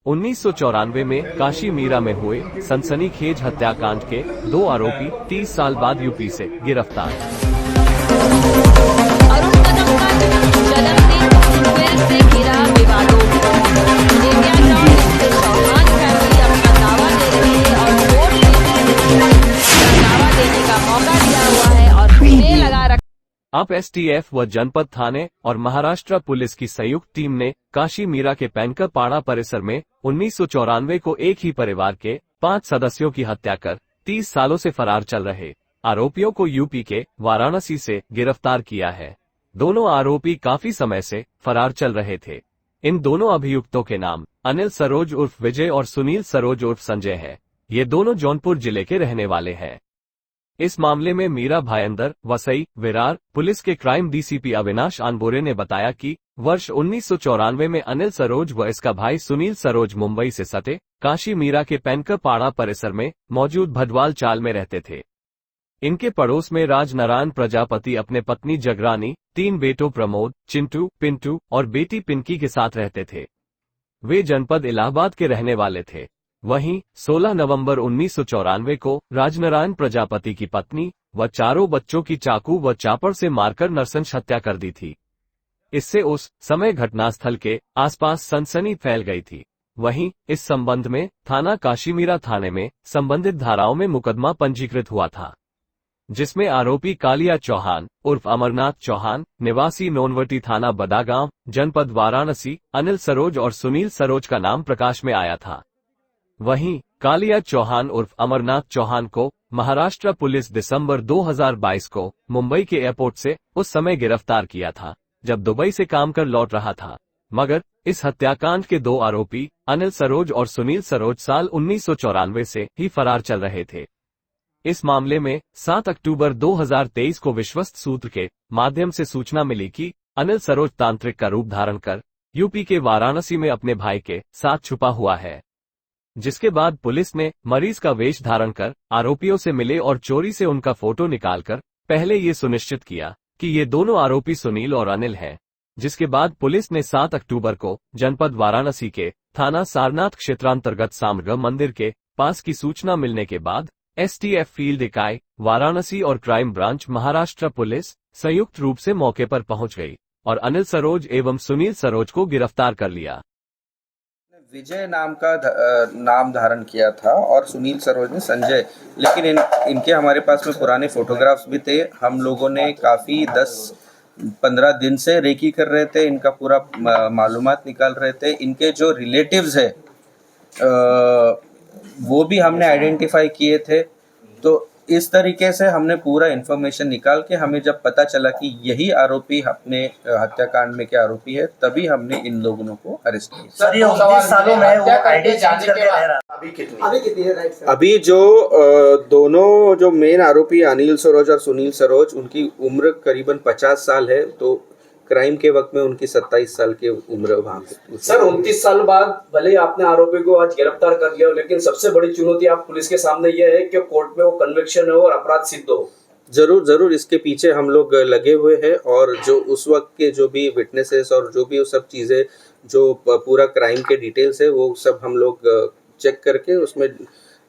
1994 में काशी मीरा में हुए सनसनीखेज हत्याकांड के 2 आरोपी 30 साल बाद यूपी से गिरफ्तार। अरुण कदम का जन्मदिन फिर से घिरा विवादों में। इंडिया ग्राउंड से चौहान फैमिली अपना दावा दे रही है और कोर्ट ने दावा देने का मौका दिया हुआ है और स्टे लगा रखा। अब एसटीएफ व जनपद थाने और महाराष्ट्र पुलिस की संयुक्त टीम ने काशी मीरा के पैनकर पाड़ा परिसर में 1994 को एक ही परिवार के 5 सदस्यों की हत्या कर 30 सालों से फरार चल रहे आरोपियों को यूपी के वाराणसी से गिरफ्तार किया है। दोनों आरोपी काफी समय से फरार चल रहे थे। इन दोनों अभियुक्तों के नाम अनिल सरोज उर्फ विजय और सुनील सरोज उर्फ संजय है। ये दोनों जौनपुर जिले के रहने वाले हैं। इस मामले में मीरा भायंदर वसई विरार पुलिस के क्राइम डीसीपी अविनाश आनबोरे ने बताया कि वर्ष 1994 में अनिल सरोज व इसका भाई सुनील सरोज मुंबई से सटे काशी मीरा के पैनकर पाड़ा परिसर में मौजूद भडवाल चाल में रहते थे। इनके पड़ोस में राजनारायण प्रजापति अपने पत्नी जगरानी, 3 बेटों प्रमोद, चिंटू, पिंटू और बेटी पिंकी के साथ रहते थे। वे जनपद इलाहाबाद के रहने वाले थे। वहीं 16 नवंबर 1994 को राजनारायण प्रजापति की पत्नी व 4 बच्चों की चाकू व चापड़ से मारकर नरसंस हत्या कर दी थी। इससे उस समय घटनास्थल के आसपास सनसनी फैल गई थी। वहीं इस संबंध में थाना काशीमीरा थाने में संबंधित धाराओं में मुकदमा पंजीकृत हुआ था, जिसमें आरोपी कालिया चौहान उर्फ अमरनाथ चौहान निवासी नोनवटी थाना बदागांव जनपद वाराणसी अनिल सरोज और सुनील सरोज का नाम प्रकाश में आया था। वहीं कालिया चौहान उर्फ अमरनाथ चौहान को महाराष्ट्र पुलिस दिसंबर 2022 को मुंबई के एयरपोर्ट से उस समय गिरफ्तार किया था जब दुबई से काम कर लौट रहा था। मगर इस हत्याकांड के 2 आरोपी अनिल सरोज और सुनील सरोज साल 1994 से ही फरार चल रहे थे। इस मामले में 7 अक्टूबर 2023 को विश्वस्त सूत्र के माध्यम से सूचना मिली कि अनिल सरोज तांत्रिक का रूप धारण कर यूपी के वाराणसी में अपने भाई के साथ छुपा हुआ है, जिसके बाद पुलिस ने मरीज का वेश धारण कर आरोपियों से मिले और चोरी से उनका फोटो निकालकर पहले ये सुनिश्चित किया कि ये दोनों आरोपी सुनील और अनिल हैं। जिसके बाद पुलिस ने 7 अक्टूबर को जनपद वाराणसी के थाना सारनाथ क्षेत्रांतर्गत सामग्र मंदिर के पास की सूचना मिलने के बाद एसटीएफ फील्ड इकाई वाराणसी और क्राइम ब्रांच महाराष्ट्र पुलिस संयुक्त रूप से मौके पर पहुंच गई और अनिल सरोज एवं सुनील सरोज को गिरफ्तार कर लिया। विजय नाम का नाम धारण किया था और सुनील सरोज ने संजय, लेकिन इनके हमारे पास में पुराने फोटोग्राफ्स भी थे। हम लोगों ने काफ़ी 10-15 दिन से रेकी कर रहे थे, इनका पूरा मालूमात निकाल रहे थे। इनके जो रिलेटिव्स है वो भी हमने आइडेंटिफाई किए थे। तो इस तरीके से हमने पूरा इन्फॉर्मेशन निकाल के हमें जब पता चला कि यही आरोपी अपने हत्याकांड में के आरोपी है, तभी हमने इन लोगों को अरेस्ट किया। सर, ये 29 सालों में वो आईडी चेंज करके रह रहा। अभी कितनी है? Right sir. अभी जो दोनों जो मेन आरोपी अनिल सरोज और सुनील सरोज, उनकी उम्र करीबन 50 साल है। तो क्राइम के वक्त में उनकी 27 साल की उम्र वहाँ पे। सर, 29 साल बाद भले आपने आरोपी को आज गिरफ्तार कर लिया, लेकिन सबसे बड़ी चुनौती आप पुलिस के सामने यह है कि कोर्ट में वो कन्विक्शन हो और अपराध सिद्ध हो। जरूर इसके पीछे हम लोग लगे हुए हैं और जो उस वक्त के जो भी विटनेसेस और जो भी वो सब चीज़ें जो पूरा क्राइम के डिटेल्स है वो सब हम लोग चेक करके उसमें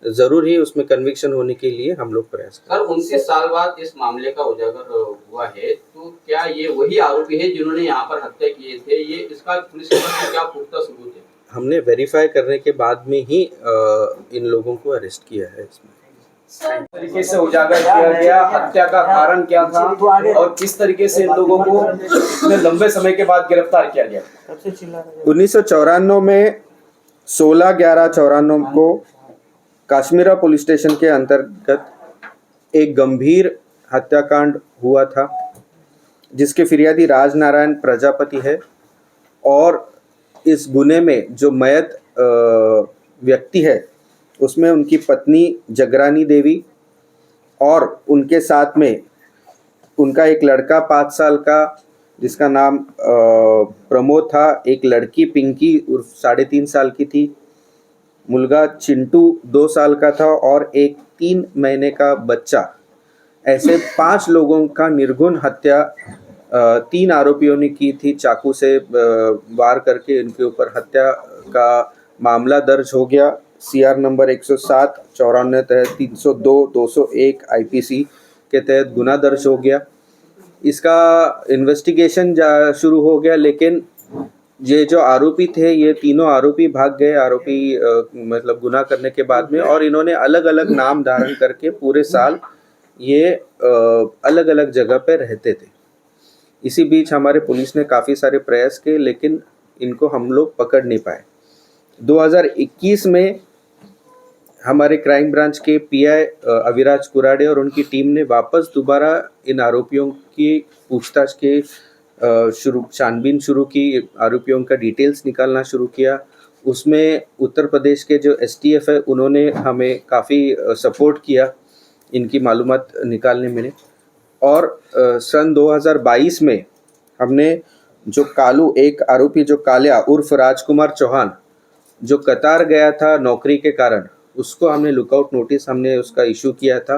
जरूर ही उसमें कन्विक्शन होने के लिए हम लोग प्रयास करें। सर, 29 साल बाद इस मामले का उजागर हुआ है, तो क्या ये वही आरोपी है जिन्होंने यहाँ पर हत्या किए थे? ये इसका पुलिस के पास क्या पुख्ता सबूत है? हमने वेरीफाई करने के बाद में ही इन लोगों को अरेस्ट किया है। इसमें तरीके से उजागर किया गया, हत्या का कारण क्या था और किस तरीके से इन लोगों को इतने लंबे समय के बाद गिरफ्तार किया गया? 1994 में 16/11/94 को काश्मीरा पुलिस स्टेशन के अंतर्गत एक गंभीर हत्याकांड हुआ था, जिसके फिरियादी राजनारायण प्रजापति है। और इस गुने में जो मयत व्यक्ति है उसमें उनकी पत्नी जगरानी देवी और उनके साथ में उनका एक लड़का 5 साल का जिसका नाम प्रमोद था, एक लड़की पिंकी उर्फ 3.5 साल की थी, मुलगा चिंटू 2 साल का था और एक 3 महीने का बच्चा। ऐसे 5 लोगों का निर्गुण हत्या 3 आरोपियों ने की थी। चाकू से वार करके इनके ऊपर हत्या का मामला दर्ज हो गया। CR नंबर 107 94 तहत 302 201 IPC के तहत गुना दर्ज हो गया। इसका इन्वेस्टिगेशन शुरू हो गया, लेकिन ये जो आरोपी थे, ये तीनों आरोपी भाग गए। आरोपी मतलब गुनाह करने के बाद में, और इन्होंने अलग अलग नाम धारण करके पूरे साल ये अलग अलग जगह पे रहते थे। इसी बीच हमारे पुलिस ने काफ़ी सारे प्रयास किए, लेकिन इनको हम लोग पकड़ नहीं पाए। 2021 में हमारे क्राइम ब्रांच के PI अविराज कुराडे और उनकी टीम ने वापस दोबारा इन आरोपियों की पूछताछ के छानबीन शुरू की, आरोपियों का डिटेल्स निकालना शुरू किया। उसमें उत्तर प्रदेश के जो STF है, उन्होंने हमें काफ़ी सपोर्ट किया इनकी मालूमात निकालने में। और सन 2022 में हमने जो कालू, एक आरोपी जो कालिया उर्फ राजकुमार चौहान, जो कतार गया था नौकरी के कारण, उसको हमने लुकआउट नोटिस हमने उसका इशू किया था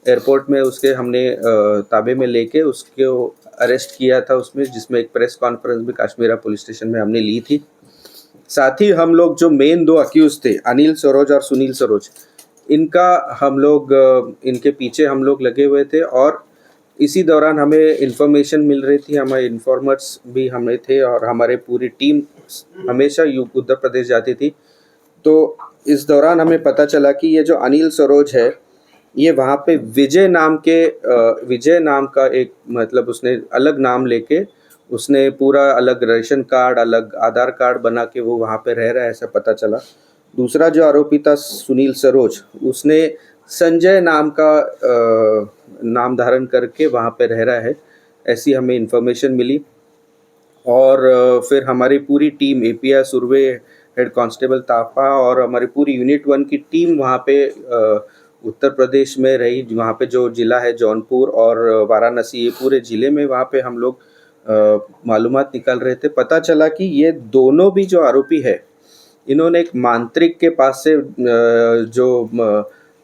एयरपोर्ट में। उसके हमने ताबे में लेके उसको अरेस्ट किया था उसमें, जिसमें एक प्रेस कॉन्फ्रेंस भी काश्मीरा पुलिस स्टेशन में हमने ली थी। साथ ही हम लोग जो मेन 2 अक्यूज थे, अनिल सरोज और सुनील सरोज, इनका हम लोग इनके पीछे हम लोग लगे हुए थे। और इसी दौरान हमें इन्फॉर्मेशन मिल रही थी, हमारे इन्फॉर्मर्स भी हमें थे, और हमारे पूरी टीम हमेशा उत्तर प्रदेश जाती थी। तो इस दौरान हमें पता चला कि ये जो अनिल सरोज है, ये वहाँ पे विजय नाम का एक, मतलब उसने अलग नाम लेके उसने पूरा अलग रेशन कार्ड, अलग आधार कार्ड बना के वो वहाँ पे रह रहा है, ऐसा पता चला। दूसरा जो आरोपी था सुनील सरोज, उसने संजय नाम का नाम धारण करके वहाँ पे रह रहा है, ऐसी हमें इन्फॉर्मेशन मिली। और फिर हमारी पूरी team, API Surve head constable Thapa और हमारी पूरी यूनिट 1 की टीम वहाँ पे उत्तर प्रदेश में रही। वहाँ पे जो ज़िला है जौनपुर और वाराणसी, ये पूरे ज़िले में वहाँ पे हम लोग मालूमात निकाल रहे थे। पता चला कि ये दोनों भी जो आरोपी है, इन्होंने एक मांत्रिक के पास से जो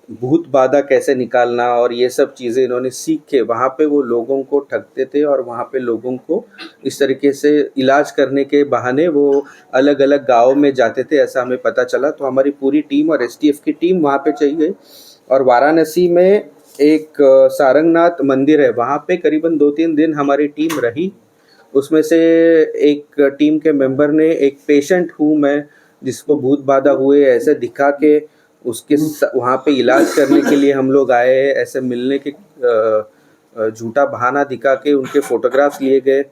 भूत बाधा कैसे निकालना और ये सब चीज़ें इन्होंने सीख के वहाँ पे वो लोगों को ठगते थे, और वहाँ पे लोगों को इस तरीके से इलाज करने के बहाने वो अलग अलग गाँव में जाते थे, ऐसा हमें पता चला। तो हमारी पूरी टीम और STF की टीम वहाँ पे चली गई, और वाराणसी में एक सारंगनाथ मंदिर है, वहाँ पे करीबन 2-3 दिन हमारी टीम रही। उसमें से एक टीम के मेंबर ने एक पेशेंट हूँ मैं, जिसको भूत बाधा हुए, ऐसे दिखा के उसके वहाँ पे इलाज करने के लिए हम लोग आए हैं, ऐसे मिलने के झूठा बहाना दिखा के उनके फोटोग्राफ्स लिए गए।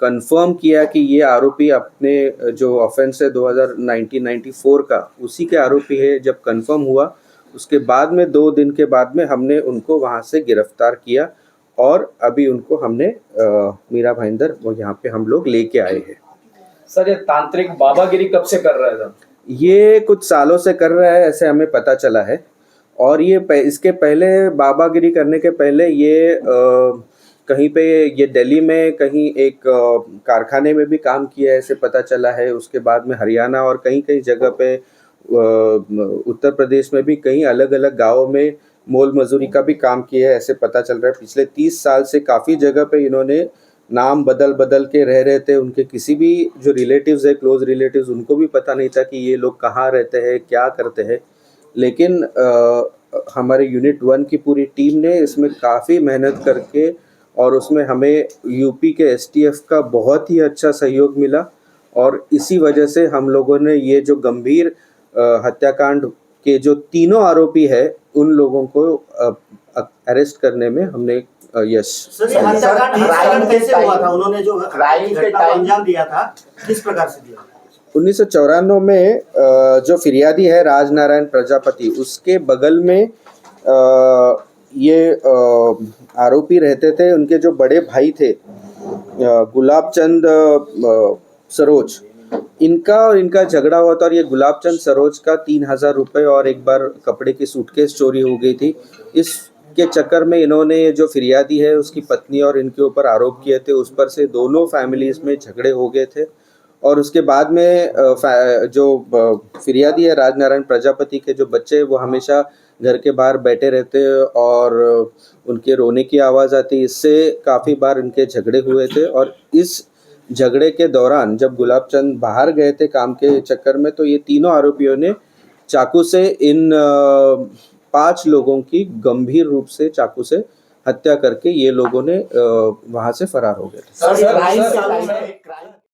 कंफर्म किया कि ये आरोपी अपने जो ऑफेंस है 1994 का, उसी के आरोपी है। जब कंफर्म हुआ, उसके बाद में 2 दिन के बाद में हमने उनको वहाँ से गिरफ्तार किया, और अभी उनको हमने मीरा भाईंदर वो यहाँ पे हम लोग लेके आए हैं। सर, ये तांत्रिक बाबागिरी कब से कर रहा था? ये कुछ सालों से कर रहा है, ऐसे हमें पता चला है। और ये इसके पहले, बाबागिरी करने के पहले ये कहीं पे, ये दिल्ली में कहीं एक कारखाने में भी काम किया है, ऐसे पता चला है। उसके बाद में हरियाणा और कहीं कहीं जगह पे उत्तर प्रदेश में भी कहीं अलग अलग गाँवों में मोल मजदूरी का भी काम किया है, ऐसे पता चल रहा है। पिछले 30 साल से काफ़ी जगह पे इन्होंने नाम बदल बदल के रह रहे थे। उनके किसी भी जो रिलेटिव्स है, क्लोज रिलेटिव्स, उनको भी पता नहीं था कि ये लोग कहाँ रहते हैं, क्या करते हैं। लेकिन हमारे यूनिट 1 की पूरी टीम ने इसमें काफ़ी मेहनत करके, और उसमें हमें यूपी के STF का बहुत ही अच्छा सहयोग मिला, और इसी वजह से हम लोगों ने ये जो गंभीर हत्याकांड के जो तीनों आरोपी है, उन लोगों को अरेस्ट करने में हमने यश। हत्याकांड कैसे हुआ था? उन्होंने जो क्राइम के टाइम अंजाम दिया था, किस प्रकार से दिया? 1994 में जो फिरियादी है राजनारायण प्रजापति, उसके बगल में ये आरोपी रहते थे। उनके जो बड़े भाई थे गुलाब चंद सरोज, इनका झगड़ा हुआ था, और ये गुलाब चंद सरोज का 3000 रुपये और एक बार कपड़े की सूटकेस चोरी हो गई थी। इसके चक्कर में इन्होंने, जो फिरियादी है उसकी पत्नी, और इनके ऊपर आरोप किए थे। उस पर से दोनों फैमिलीज में झगड़े हो गए थे, और उसके बाद में जो फिरियादी है राजनारायण प्रजापति के जो बच्चे, वो हमेशा घर के बाहर बैठे रहते और उनके रोने की आवाज़ आती। इससे काफ़ी बार इनके झगड़े हुए थे, और इस झगड़े के दौरान जब गुलाबचंद बाहर गए थे काम के चक्कर में, तो ये तीनों आरोपियों ने चाकू से इन 5 लोगों की गंभीर रूप से चाकू से हत्या करके ये लोगों ने वहां से फरार हो गए थे। सर, 22 सालों में